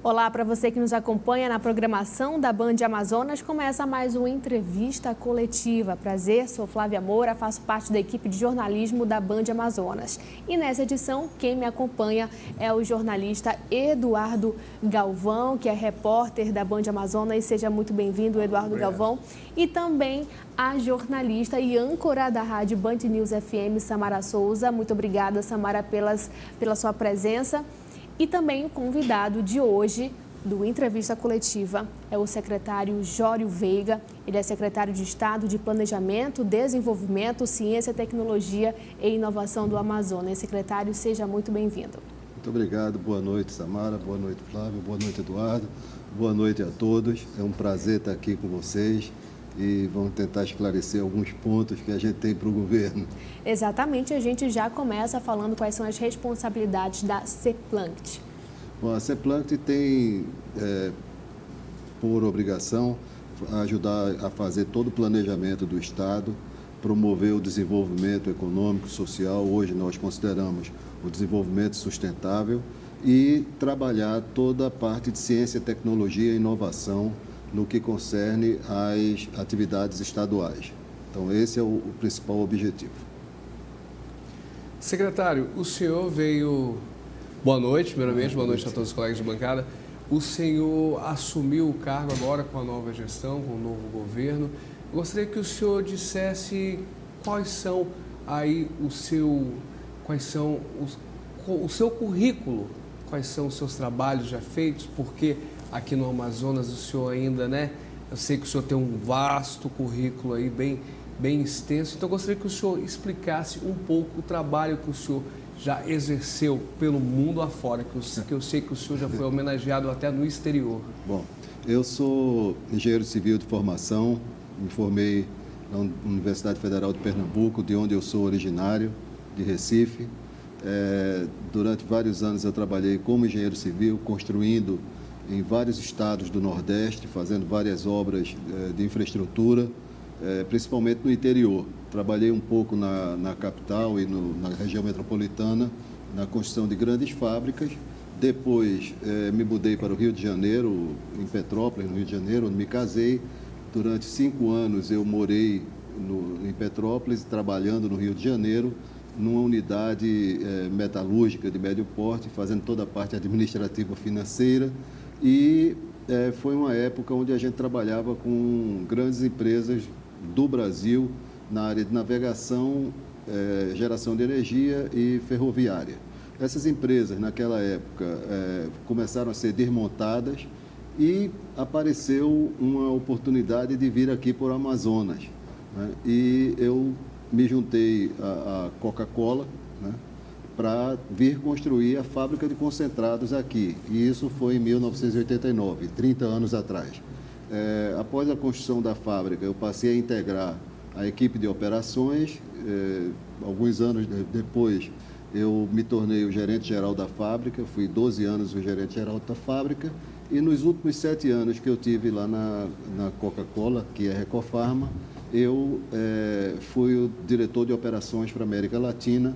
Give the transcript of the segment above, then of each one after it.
Olá para você que nos acompanha na programação da Band Amazonas. Começa mais uma entrevista coletiva. Prazer, sou Flávia Moura, faço parte da equipe de jornalismo da Band Amazonas. E nessa edição, quem me acompanha é o jornalista Eduardo Galvão, que é repórter da Band Amazonas. Seja muito bem-vindo, Eduardo Galvão. E também a jornalista e âncora da rádio Band News FM, Samara Souza. Muito obrigada, Samara, pela sua presença. E também o convidado de hoje do Entrevista Coletiva é o secretário Jório Veiga. Ele é secretário de Estado de Planejamento, Desenvolvimento, Ciência, Tecnologia e Inovação do Amazonas. Secretário, seja muito bem-vindo. Muito obrigado. Boa noite, Samara. Boa noite, Flávio. Boa noite, Eduardo. Boa noite a todos. É um prazer estar aqui com vocês e vamos tentar esclarecer alguns pontos que a gente tem para o governo. Exatamente, a gente já começa falando quais são as responsabilidades da CEPLANCT. Bom, a CEPLANCT tem por obrigação ajudar a fazer todo o planejamento do Estado, promover o desenvolvimento econômico, social, hoje nós consideramos o desenvolvimento sustentável, e trabalhar toda a parte de ciência, tecnologia e inovação no que concerne às atividades estaduais. Então, esse é o principal objetivo. Secretário, o senhor veio... Boa noite, primeiramente, boa noite a todos os colegas de bancada. O senhor assumiu o cargo agora com a nova gestão, com o novo governo. Eu gostaria que o senhor dissesse quais são aí o seu currículo, quais são os seus trabalhos já feitos, porque aqui no Amazonas o senhor ainda, eu sei que o senhor tem um vasto currículo aí, bem extenso, então eu gostaria que o senhor explicasse um pouco o trabalho que o senhor já exerceu pelo mundo afora, que eu sei que o senhor já foi homenageado até no exterior. Bom, eu sou engenheiro civil de formação, me formei na Universidade Federal de Pernambuco, de onde eu sou originário, de Recife. Durante vários anos eu trabalhei como engenheiro civil, construindo em vários estados do Nordeste, fazendo várias obras de infraestrutura, principalmente no interior. Trabalhei um pouco na capital e na região metropolitana, na construção de grandes fábricas. Depois me mudei para o Rio de Janeiro, em Petrópolis, no Rio de Janeiro, onde me casei. Durante 5 anos eu morei em Petrópolis, trabalhando no Rio de Janeiro, numa unidade metalúrgica de médio porte, fazendo toda a parte administrativa financeira. E foi uma época onde a gente trabalhava com grandes empresas do Brasil na área de navegação, geração de energia e ferroviária. Essas empresas, naquela época, começaram a ser desmontadas e apareceu uma oportunidade de vir aqui por Amazonas, né? E eu me juntei à Coca-Cola, né, para vir construir a fábrica de concentrados aqui. E isso foi em 1989, 30 anos atrás. Após a construção da fábrica, eu passei a integrar a equipe de operações. Alguns anos depois, eu me tornei o gerente-geral da fábrica, fui 12 anos o gerente-geral da fábrica. E nos últimos 7 anos que eu tive lá na Coca-Cola, que é Recofarma, eu fui o diretor de operações para a América Latina,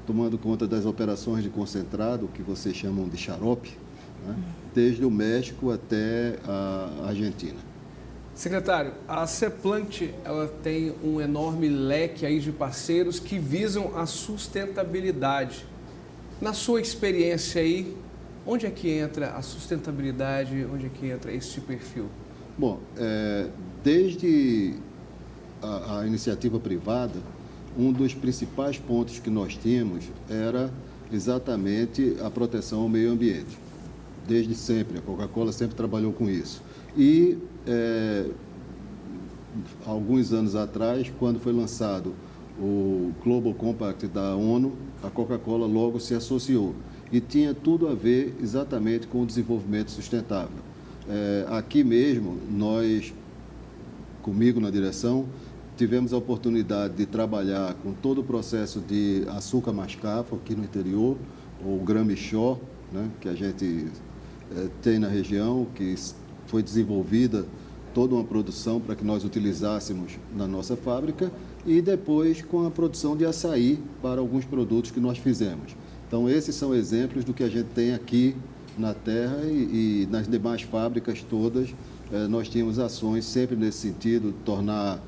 tomando conta das operações de concentrado, que vocês chamam de xarope, né? Desde o México até a Argentina. Secretário, a CEPLANCT, ela tem um enorme leque aí de parceiros que visam a sustentabilidade. Na sua experiência aí, onde é que entra a sustentabilidade, onde é que entra esse perfil? Bom, desde a iniciativa privada, um dos principais pontos que nós tínhamos era exatamente a proteção ao meio ambiente. Desde sempre, a Coca-Cola sempre trabalhou com isso. E, alguns anos atrás, quando foi lançado o Global Compact da ONU, a Coca-Cola logo se associou. E tinha tudo a ver exatamente com o desenvolvimento sustentável. Aqui mesmo, nós, comigo na direção, tivemos a oportunidade de trabalhar com todo o processo de açúcar mascavo aqui no interior, ou gramichó, né, que a gente tem na região, que foi desenvolvida toda uma produção para que nós utilizássemos na nossa fábrica, e depois com a produção de açaí para alguns produtos que nós fizemos. Então, esses são exemplos do que a gente tem aqui na terra e nas demais fábricas todas nós tínhamos ações sempre nesse sentido, tornar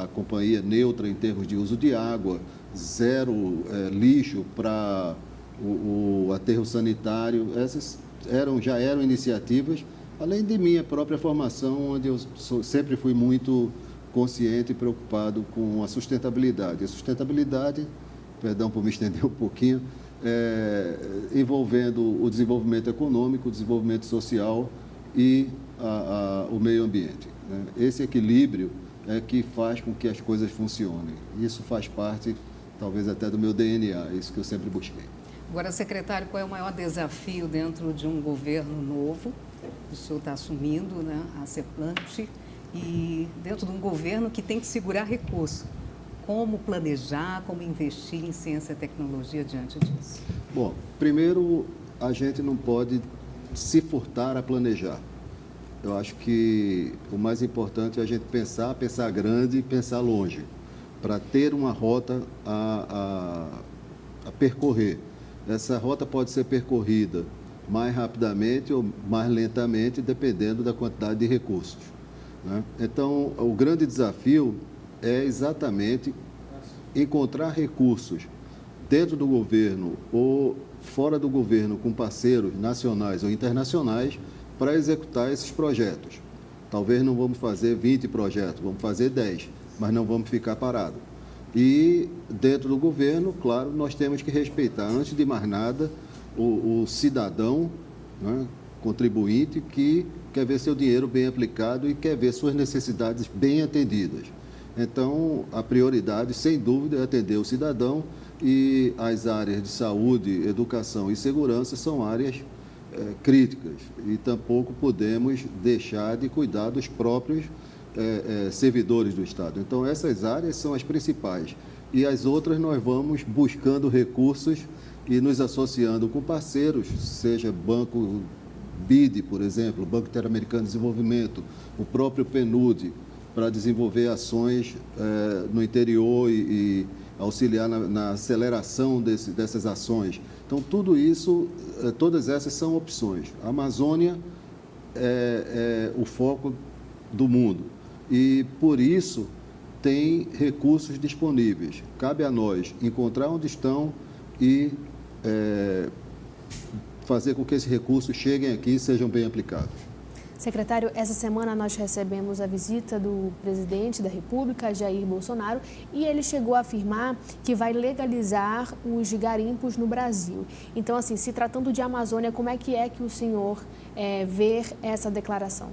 a companhia neutra em termos de uso de água, zero lixo para o aterro sanitário. Essas já eram iniciativas, além de minha própria formação, onde eu sempre fui muito consciente e preocupado com a sustentabilidade. A sustentabilidade, perdão por me estender um pouquinho, envolvendo o desenvolvimento econômico, o desenvolvimento social e o meio ambiente, né? Esse equilíbrio é que faz com que as coisas funcionem. Isso faz parte, talvez até do meu DNA, isso que eu sempre busquei. Agora, secretário, qual é o maior desafio dentro de um governo novo? O senhor está assumindo, né, a CEPLANT, e dentro de um governo que tem que segurar recursos. Como planejar, como investir em ciência e tecnologia diante disso? Bom, primeiro, a gente não pode se furtar a planejar. Eu acho que o mais importante é a gente pensar grande e pensar longe, para ter uma rota a percorrer. Essa rota pode ser percorrida mais rapidamente ou mais lentamente, dependendo da quantidade de recursos, né? Então, o grande desafio é exatamente encontrar recursos dentro do governo ou fora do governo, com parceiros nacionais ou internacionais, para executar esses projetos. Talvez não vamos fazer 20 projetos, vamos fazer 10, mas não vamos ficar parados. E dentro do governo, claro, nós temos que respeitar, antes de mais nada, o cidadão, né, contribuinte, que quer ver seu dinheiro bem aplicado e quer ver suas necessidades bem atendidas. Então, a prioridade, sem dúvida, é atender o cidadão, e as áreas de saúde, educação e segurança são áreas críticas, e tampouco podemos deixar de cuidar dos próprios servidores do Estado. Então, essas áreas são as principais, e as outras nós vamos buscando recursos e nos associando com parceiros, seja Banco BID, por exemplo, Banco Interamericano de Desenvolvimento, o próprio PNUD, para desenvolver ações no interior e auxiliar na aceleração dessas ações. Então, tudo isso, todas essas são opções. A Amazônia é o foco do mundo e, por isso, tem recursos disponíveis. Cabe a nós encontrar onde estão e fazer com que esses recursos cheguem aqui e sejam bem aplicados. Secretário, essa semana nós recebemos a visita do presidente da República, Jair Bolsonaro, e ele chegou a afirmar que vai legalizar os garimpos no Brasil. Então, assim, se tratando de Amazônia, como é que o senhor vê essa declaração?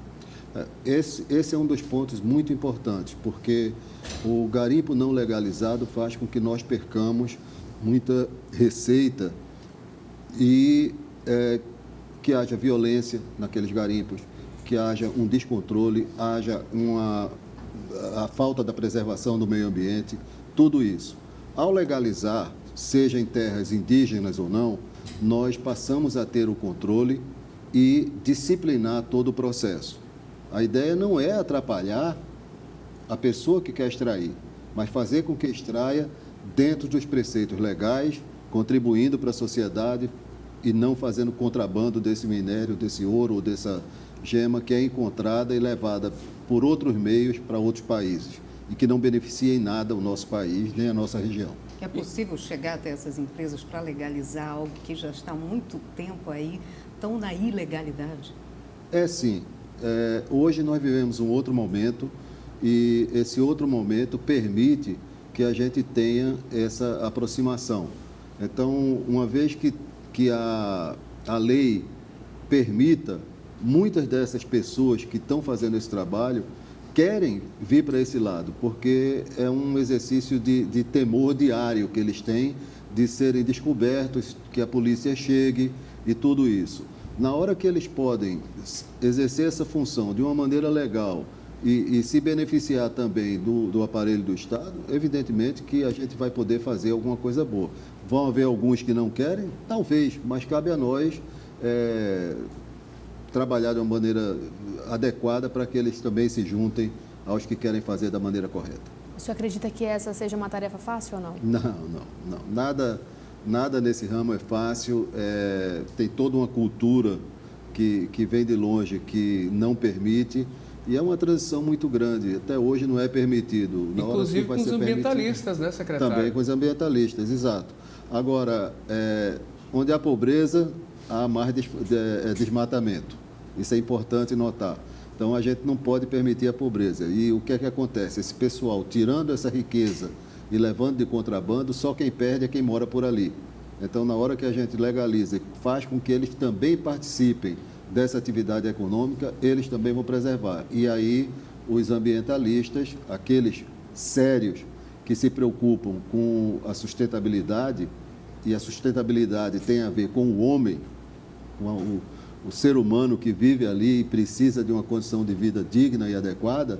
Esse é um dos pontos muito importantes, porque o garimpo não legalizado faz com que nós percamos muita receita e que haja violência naqueles garimpos, que haja um descontrole, haja a falta da preservação do meio ambiente, tudo isso. Ao legalizar, seja em terras indígenas ou não, nós passamos a ter o controle e disciplinar todo o processo. A ideia não é atrapalhar a pessoa que quer extrair, mas fazer com que extraia dentro dos preceitos legais, contribuindo para a sociedade e não fazendo contrabando desse minério, desse ouro ou dessa gema que é encontrada e levada por outros meios para outros países e que não beneficia em nada o nosso país nem a nossa região. É possível chegar até essas empresas para legalizar algo que já está há muito tempo aí, tão na ilegalidade? Sim. Hoje nós vivemos um outro momento e esse outro momento permite que a gente tenha essa aproximação. Então, uma vez que a lei permita, muitas dessas pessoas que estão fazendo esse trabalho querem vir para esse lado, porque é um exercício de temor diário que eles têm de serem descobertos, que a polícia chegue e tudo isso. Na hora que eles podem exercer essa função de uma maneira legal e se beneficiar também do aparelho do Estado, evidentemente que a gente vai poder fazer alguma coisa boa. Vão haver alguns que não querem? Talvez, mas cabe a nós trabalhar de uma maneira adequada para que eles também se juntem aos que querem fazer da maneira correta. O senhor acredita que essa seja uma tarefa fácil ou não? Não. Nada nesse ramo é fácil, tem toda uma cultura que vem de longe, que não permite, e é uma transição muito grande. Até hoje não é permitido. Inclusive com os ambientalistas, né, secretário? Também com os ambientalistas, exato. Agora, onde há pobreza, há mais desmatamento. Isso é importante notar. Então, a gente não pode permitir a pobreza. E o que é que acontece? Esse pessoal, tirando essa riqueza e levando de contrabando, só quem perde é quem mora por ali. Então, na hora que a gente legaliza e faz com que eles também participem dessa atividade econômica, eles também vão preservar. E aí, os ambientalistas, aqueles sérios que se preocupam com a sustentabilidade, e a sustentabilidade tem a ver com o homem, com o ser humano que vive ali e precisa de uma condição de vida digna e adequada,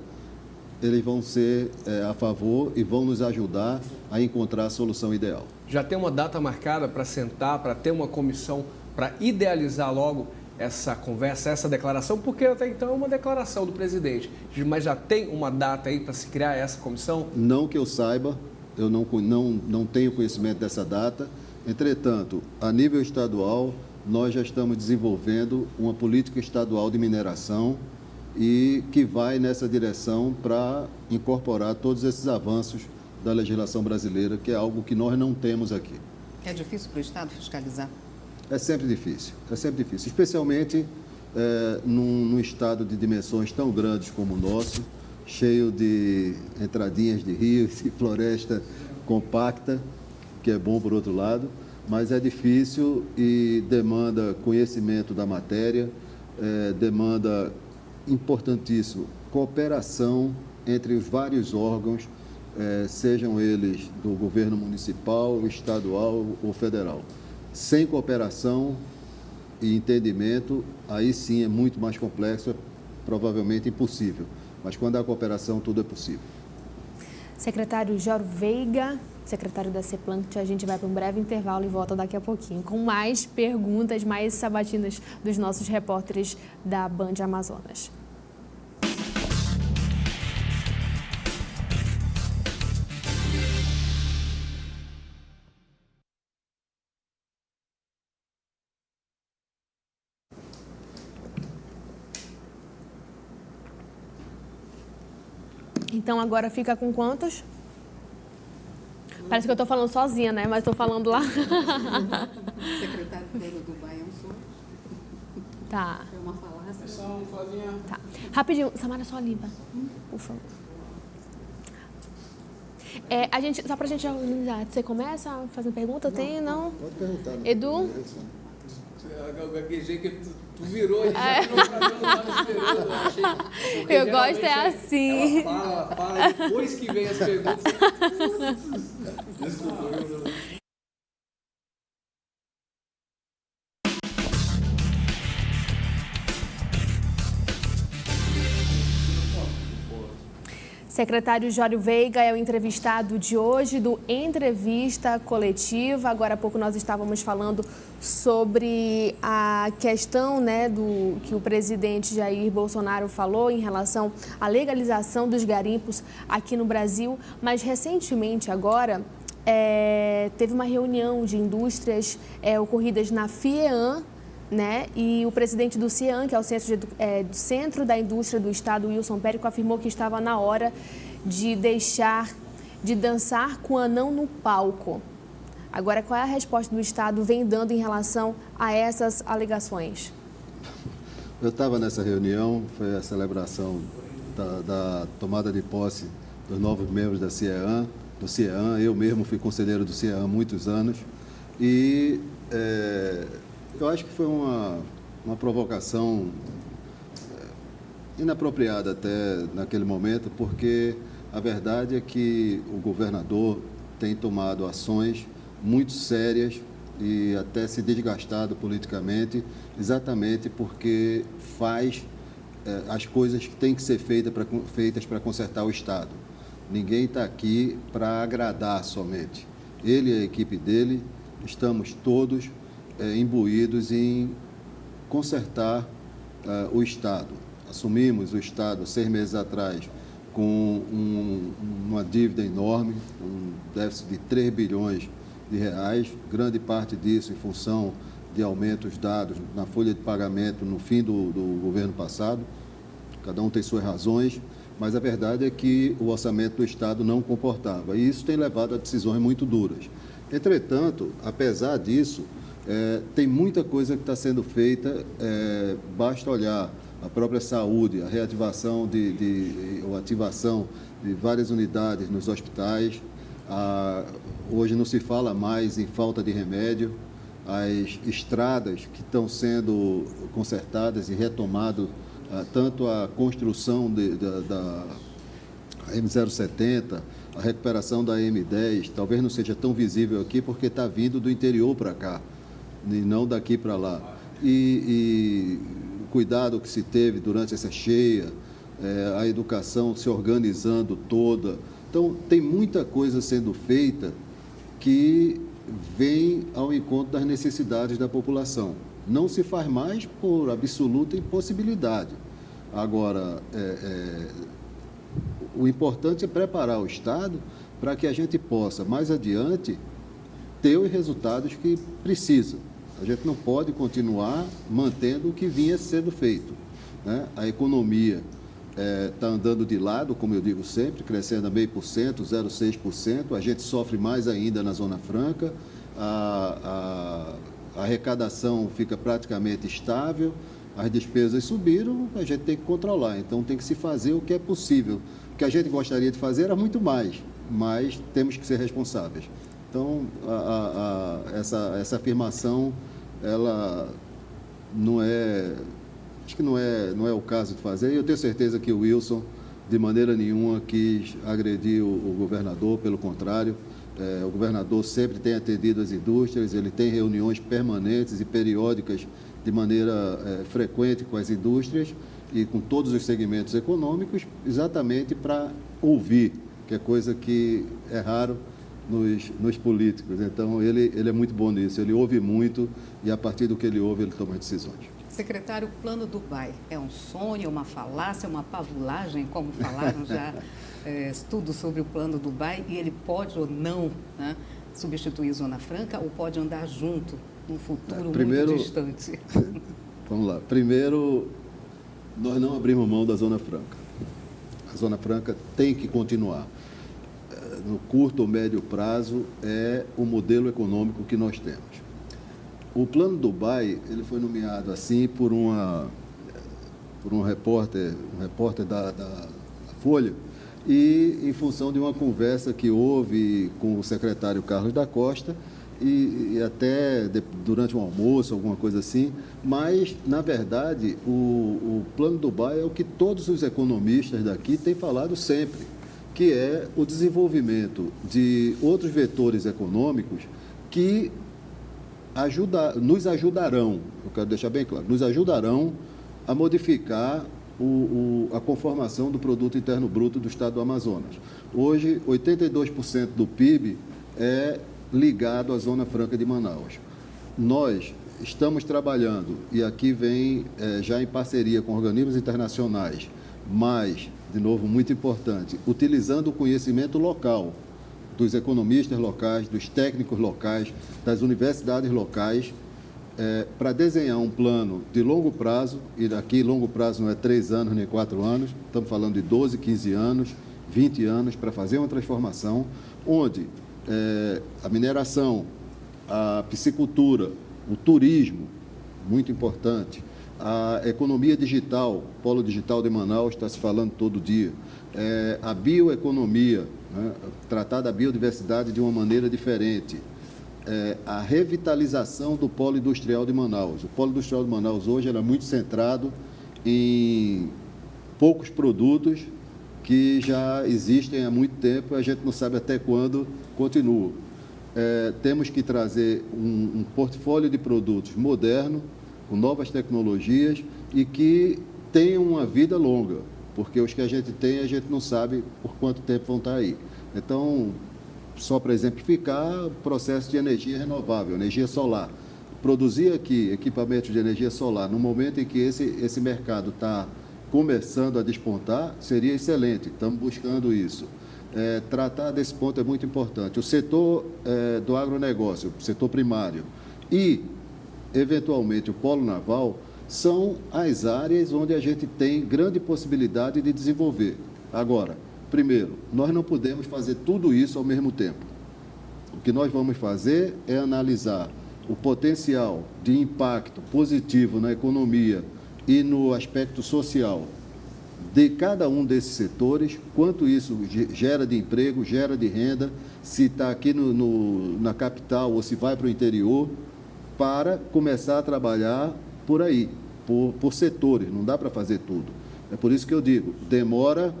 eles vão ser a favor e vão nos ajudar a encontrar a solução ideal. Já tem uma data marcada para sentar, para ter uma comissão, para idealizar logo essa conversa, essa declaração? Porque até então é uma declaração do presidente, mas já tem uma data aí para se criar essa comissão? Não que eu saiba, eu não tenho conhecimento dessa data. Entretanto, a nível estadual, nós já estamos desenvolvendo uma política estadual de mineração e que vai nessa direção para incorporar todos esses avanços da legislação brasileira, que é algo que nós não temos aqui. É difícil para o Estado fiscalizar? É sempre difícil, especialmente num estado de dimensões tão grandes como o nosso, cheio de entradinhas de rios e floresta compacta, que é bom por outro lado, mas é difícil e demanda conhecimento da matéria, demanda, importantíssimo, cooperação entre os vários órgãos, sejam eles do governo municipal, estadual ou federal. Sem cooperação e entendimento, aí sim é muito mais complexo, provavelmente impossível. Mas quando há cooperação, tudo é possível. Secretário Jório Veiga, secretário da CEPLANCT, a gente vai para um breve intervalo e volta daqui a pouquinho com mais perguntas, mais sabatinas dos nossos repórteres da Band Amazonas. Então, agora fica com quantos? Parece que eu estou falando sozinha, né? Mas estou falando lá. Secretário do Baião Sul. Tá. É uma falácia. Tá. Rapidinho, Samara, só limpa, por favor. Só pra gente organizar, você começa fazendo pergunta? Tem, não? Pode perguntar. Edu? Eu gaguejei que tu virou e já virou pra mim, eu não estava esperando. Eu gosto assim. Ela fala, depois que vem as perguntas. Desculpa, Secretário Jório Veiga é o entrevistado de hoje do Entrevista Coletiva. Agora há pouco nós estávamos falando sobre a questão, né, do que o presidente Jair Bolsonaro falou em relação à legalização dos garimpos aqui no Brasil. Mas recentemente agora teve uma reunião de indústrias ocorridas na FIEAM, né? E o presidente do CIEAM, que é o Centro da Indústria do Estado, Wilson Périco, afirmou que estava na hora de deixar de dançar com o anão no palco. Agora, qual é a resposta do Estado vem dando em relação a essas alegações? Eu estava nessa reunião, foi a celebração da tomada de posse dos novos membros do CIEAM. Eu mesmo fui conselheiro do CIEAM há muitos anos e eu acho que foi uma provocação inapropriada até naquele momento, porque a verdade é que o governador tem tomado ações muito sérias e até se desgastado politicamente, exatamente porque faz as coisas que têm que ser feitas para consertar o Estado. Ninguém está aqui para agradar somente. Ele e a equipe dele, estamos todos imbuídos em consertar o Estado. Assumimos o Estado 6 meses atrás com uma dívida enorme, um déficit de 3 bilhões de reais, grande parte disso em função de aumentos dados na folha de pagamento no fim do governo passado. Cada um tem suas razões, mas a verdade é que o orçamento do Estado não comportava, e isso tem levado a decisões muito duras. Entretanto, apesar disso, tem muita coisa que está sendo feita, basta olhar a própria saúde, a reativação ou ativação de várias unidades nos hospitais. Hoje não se fala mais em falta de remédio, as estradas que estão sendo consertadas e retomado, tanto a construção da M070, a recuperação da M10, talvez não seja tão visível aqui porque está vindo do interior para cá, e não daqui para lá. E o cuidado que se teve durante essa cheia, a educação se organizando toda. Então, tem muita coisa sendo feita que vem ao encontro das necessidades da população. Não se faz mais por absoluta impossibilidade. Agora, o importante é preparar o Estado para que a gente possa, mais adiante, ter os resultados que precisa. A gente não pode continuar mantendo o que vinha sendo feito, né? A economia está andando de lado, como eu digo sempre, crescendo a 0,5%, 0,6%. A gente sofre mais ainda na Zona Franca. A arrecadação fica praticamente estável. As despesas subiram, a gente tem que controlar. Então, tem que se fazer o que é possível. O que a gente gostaria de fazer era muito mais, mas temos que ser responsáveis. Então, essa afirmação, ela não é... Acho que não é o caso de fazer. E eu tenho certeza que o Wilson, de maneira nenhuma, quis agredir o governador, pelo contrário. O governador sempre tem atendido as indústrias, ele tem reuniões permanentes e periódicas de maneira frequente com as indústrias e com todos os segmentos econômicos, exatamente para ouvir, que é coisa que é raro nos políticos. Então, ele é muito bom nisso, ele ouve muito e, a partir do que ele ouve, ele toma as decisões. Secretário, o Plano Dubai é um sonho, uma falácia, uma pavulagem, como falaram já estudos sobre o Plano Dubai, e ele pode ou não, né, substituir Zona Franca ou pode andar junto num futuro muito distante? Vamos lá. Primeiro, nós não abrimos mão da Zona Franca. A Zona Franca tem que continuar. No curto ou médio prazo, é o modelo econômico que nós temos. O Plano Dubai, ele foi nomeado assim por um repórter da Folha, e em função de uma conversa que houve com o secretário Carlos da Costa, e até durante um almoço, alguma coisa assim, mas, na verdade, o Plano Dubai é o que todos os economistas daqui têm falado sempre, que é o desenvolvimento de outros vetores econômicos que nos ajudarão, eu quero deixar bem claro, nos ajudarão a modificar a conformação do Produto Interno Bruto do Estado do Amazonas. Hoje, 82% do PIB é ligado à Zona Franca de Manaus. Nós estamos trabalhando, e aqui vem já em parceria com organismos internacionais, mas, de novo, muito importante, utilizando o conhecimento local, dos economistas locais, dos técnicos locais, das universidades locais, para desenhar um plano de longo prazo, e daqui longo prazo não é 3 anos nem 4 anos, estamos falando de 12, 15 anos, 20 anos, para fazer uma transformação, onde a mineração, a piscicultura, o turismo, muito importante, a economia digital, o Polo Digital de Manaus está se falando todo dia, a bioeconomia, né? Tratar da biodiversidade de uma maneira diferente, a revitalização do Polo Industrial de Manaus. O Polo Industrial de Manaus hoje é muito centrado em poucos produtos que já existem há muito tempo, a gente não sabe até quando continuam. Temos que trazer um portfólio de produtos moderno, com novas tecnologias e que tenham uma vida longa, porque os que a gente tem, a gente não sabe por quanto tempo vão estar aí. Então, só para exemplificar, o processo de energia renovável, energia solar. Produzir aqui equipamentos de energia solar no momento em que esse mercado está começando a despontar, seria excelente, estamos buscando isso. tratar desse ponto é muito importante. O setor do agronegócio, o setor primário e, eventualmente, o polo naval são as áreas onde a gente tem grande possibilidade de desenvolver. Agora, primeiro, nós não podemos fazer tudo isso ao mesmo tempo. O que nós vamos fazer é analisar o potencial de impacto positivo na economia e no aspecto social de cada um desses setores, quanto isso gera de emprego, gera de renda, se está aqui na capital ou se vai para o interior, para começar a trabalhar por aí, por setores, não dá para fazer tudo. É por isso que eu digo, demora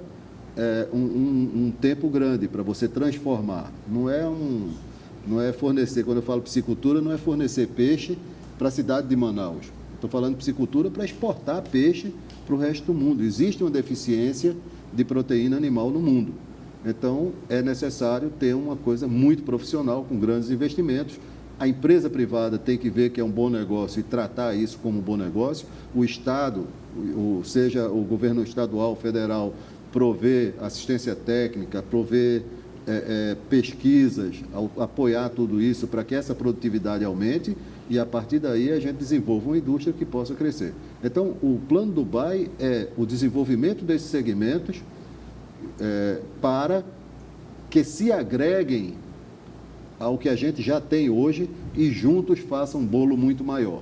um tempo grande para você transformar. Não é fornecer, quando eu falo piscicultura, não é fornecer peixe para a cidade de Manaus. Estou falando de piscicultura para exportar peixe para o resto do mundo. Existe uma deficiência de proteína animal no mundo. Então, é necessário ter uma coisa muito profissional, com grandes investimentos. A empresa privada tem que ver que é um bom negócio e tratar isso como um bom negócio. O Estado, seja o governo estadual, federal, prover assistência técnica, prover pesquisas, apoiar tudo isso para que essa produtividade aumente e, a partir daí, a gente desenvolva uma indústria que possa crescer. Então, o Plano Dubai é o desenvolvimento desses segmentos para que se agreguem ao que a gente já tem hoje e juntos façam um bolo muito maior.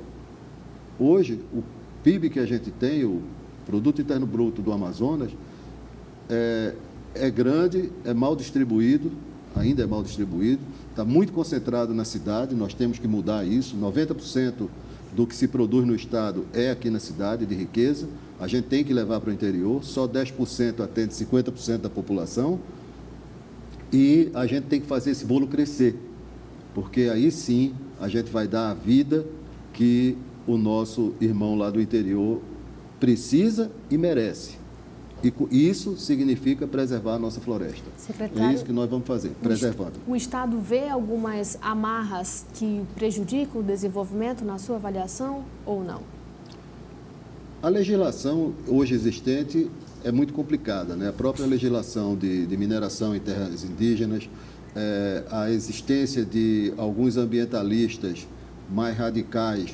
Hoje, o PIB que a gente tem, o Produto Interno Bruto do Amazonas, é grande, é mal distribuído, ainda é mal distribuído, está muito concentrado na cidade, nós temos que mudar isso. 90% do que se produz no estado é aqui na cidade, de riqueza, a gente tem que levar para o interior, só 10% atende 50% da população, e a gente tem que fazer esse bolo crescer, porque aí sim a gente vai dar a vida que o nosso irmão lá do interior precisa e merece. E isso significa preservar a nossa floresta. Secretário, é isso que nós vamos fazer, preservando. O Estado vê algumas amarras que prejudicam o desenvolvimento na sua avaliação ou não? A legislação hoje existente é muito complicada, né? A própria legislação de mineração em terras indígenas, a existência de alguns ambientalistas mais radicais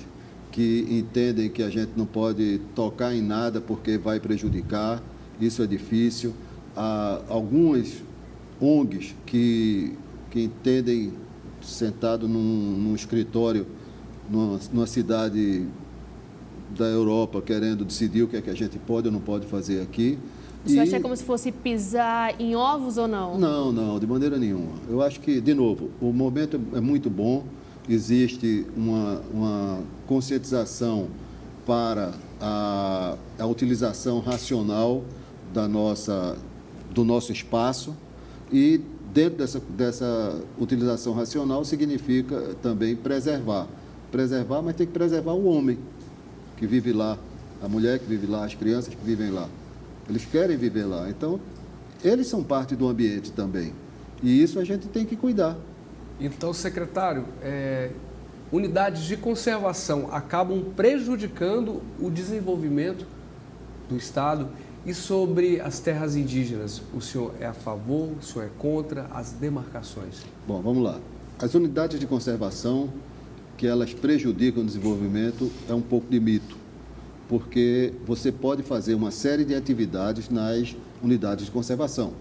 que entendem que a gente não pode tocar em nada porque vai prejudicar. Isso é difícil. Há algumas ONGs que entendem, sentado num escritório, numa cidade da Europa, querendo decidir o que é que a gente pode ou não pode fazer aqui. Você acha como se fosse pisar em ovos ou não? Não, de maneira nenhuma. Eu acho que, de novo, o momento é muito bom, existe uma conscientização para a utilização racional do nosso espaço, e dentro dessa utilização racional significa também preservar, mas tem que preservar o homem que vive lá, a mulher que vive lá, as crianças que vivem lá. Eles querem viver lá, então eles são parte do ambiente também, e isso a gente tem que cuidar. Então, secretário, unidades de conservação acabam prejudicando o desenvolvimento do Estado. E sobre as terras indígenas, o senhor é a favor, o senhor é contra as demarcações? Bom, vamos lá. As unidades de conservação, que elas prejudicam o desenvolvimento, é um pouco de mito, porque você pode fazer uma série de atividades nas unidades de conservação.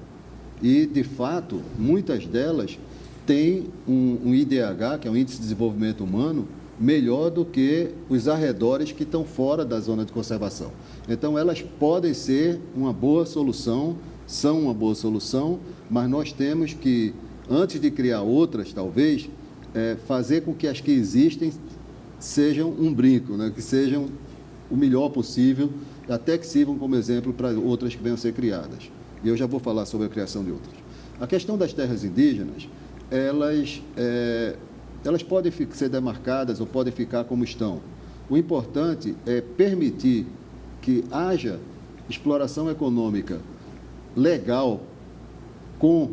E, de fato, muitas delas têm um IDH, que é um Índice de Desenvolvimento Humano, melhor do que os arredores que estão fora da zona de conservação. Então, elas podem ser uma boa solução, são uma boa solução, mas nós temos que, antes de criar outras, talvez, fazer com que as que existem sejam um brinco, né? Que sejam o melhor possível, até que sirvam como exemplo para outras que venham a ser criadas. E eu já vou falar sobre a criação de outras. A questão das terras indígenas, elas podem ser demarcadas ou podem ficar como estão. O importante é permitir que haja exploração econômica legal, com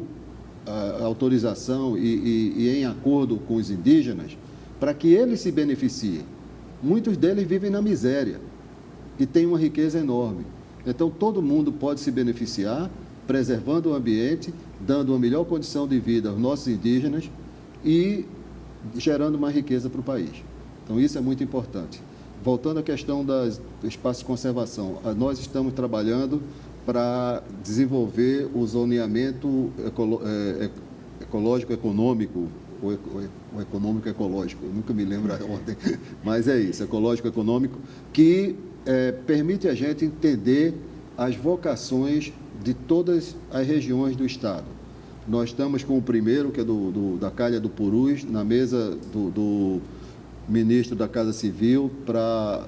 a autorização e em acordo com os indígenas, para que eles se beneficiem. Muitos deles vivem na miséria e têm uma riqueza enorme. Então, todo mundo pode se beneficiar preservando o ambiente, dando uma melhor condição de vida aos nossos indígenas e gerando mais riqueza para o país. Então, isso é muito importante. Voltando à questão do espaço de conservação, nós estamos trabalhando para desenvolver o zoneamento ecológico-econômico, o econômico-ecológico, eu nunca me lembro a ordem, mas é isso, ecológico-econômico, que permite a gente entender as vocações de todas as regiões do Estado. Nós estamos com o primeiro, que é da Calha do Purus, na mesa do ministro da Casa Civil para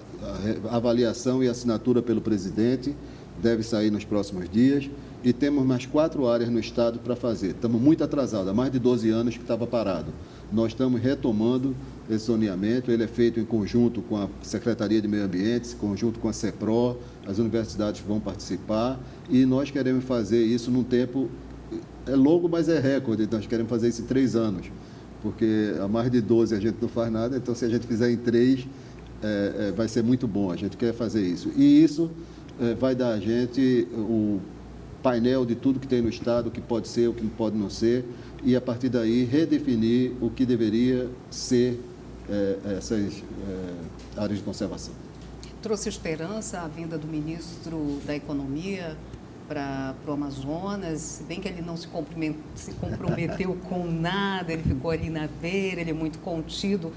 avaliação e assinatura pelo presidente, deve sair nos próximos dias, e temos mais 4 áreas no Estado para fazer. Estamos muito atrasados, há mais de 12 anos que estava parado. Nós estamos retomando esse zoneamento, ele é feito em conjunto com a Secretaria de Meio Ambiente, em conjunto com a CEPRO, as universidades vão participar, e nós queremos fazer isso num tempo, é longo, mas é recorde, nós queremos fazer isso em 3 anos, porque há mais de 12 a gente não faz nada, então se a gente fizer em 3, vai ser muito bom, a gente quer fazer isso. E isso vai dar a gente o painel de tudo que tem no Estado, o que pode ser, o que pode não ser, e a partir daí redefinir o que deveria ser essas áreas de conservação. Trouxe esperança a vinda do ministro da Economia para o Amazonas, se bem que ele não se comprometeu com nada, ele ficou ali na beira, ele é muito contido,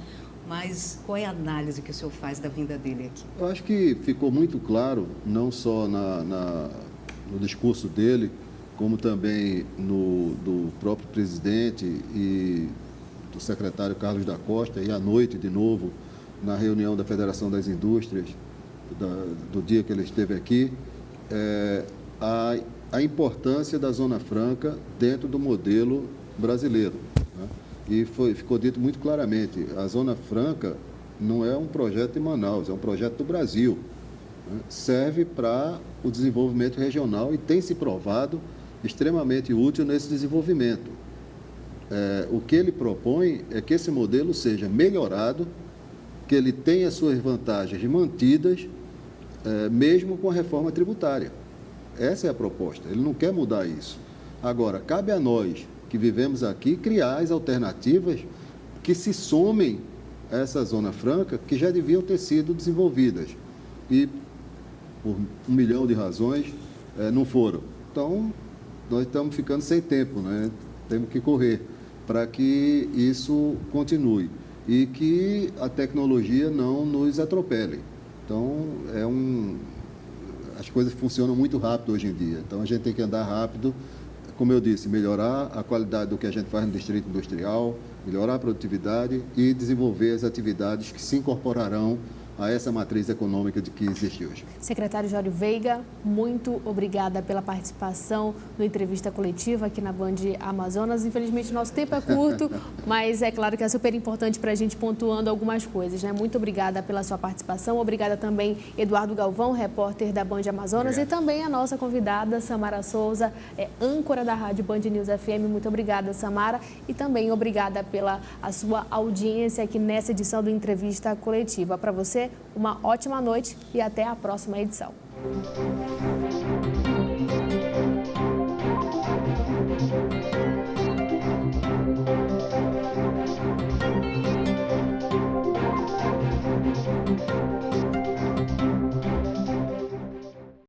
mas qual é a análise que o senhor faz da vinda dele aqui? Eu acho que ficou muito claro, não só no discurso dele, como também do próprio presidente e do secretário Carlos da Costa, e à noite, de novo, na reunião da Federação das Indústrias, do dia que ele esteve aqui, a importância da Zona Franca dentro do modelo brasileiro, né? E ficou dito muito claramente, a Zona Franca não é um projeto de Manaus, é um projeto do Brasil, né? Serve para o desenvolvimento regional e tem se provado extremamente útil nesse desenvolvimento. O que ele propõe é que esse modelo seja melhorado, que ele tenha suas vantagens mantidas, mesmo com a reforma tributária. Essa é a proposta, ele não quer mudar isso. Agora, cabe a nós, que vivemos aqui, criar as alternativas que se somem a essa Zona Franca, que já deviam ter sido desenvolvidas. E, por 1 milhão de razões, não foram. Então, nós estamos ficando sem tempo, né? Temos que correr para que isso continue e que a tecnologia não nos atropele. Então, as coisas funcionam muito rápido hoje em dia, então a gente tem que andar rápido, como eu disse, melhorar a qualidade do que a gente faz no distrito industrial, melhorar a produtividade e desenvolver as atividades que se incorporarão a essa matriz econômica de que existe hoje. Secretário Jório Veiga, muito obrigada pela participação no entrevista coletiva aqui na Band Amazonas. Infelizmente, nosso tempo é curto, mas é claro que é super importante para a gente pontuando algumas coisas, né? Muito obrigada pela sua participação. Obrigada também, Eduardo Galvão, repórter da Band Amazonas, e também a nossa convidada, Samara Souza, âncora da Rádio Band News FM. Muito obrigada, Samara, e também obrigada pela sua audiência aqui nessa edição do Entrevista Coletiva. Para você, uma ótima noite e até a próxima edição.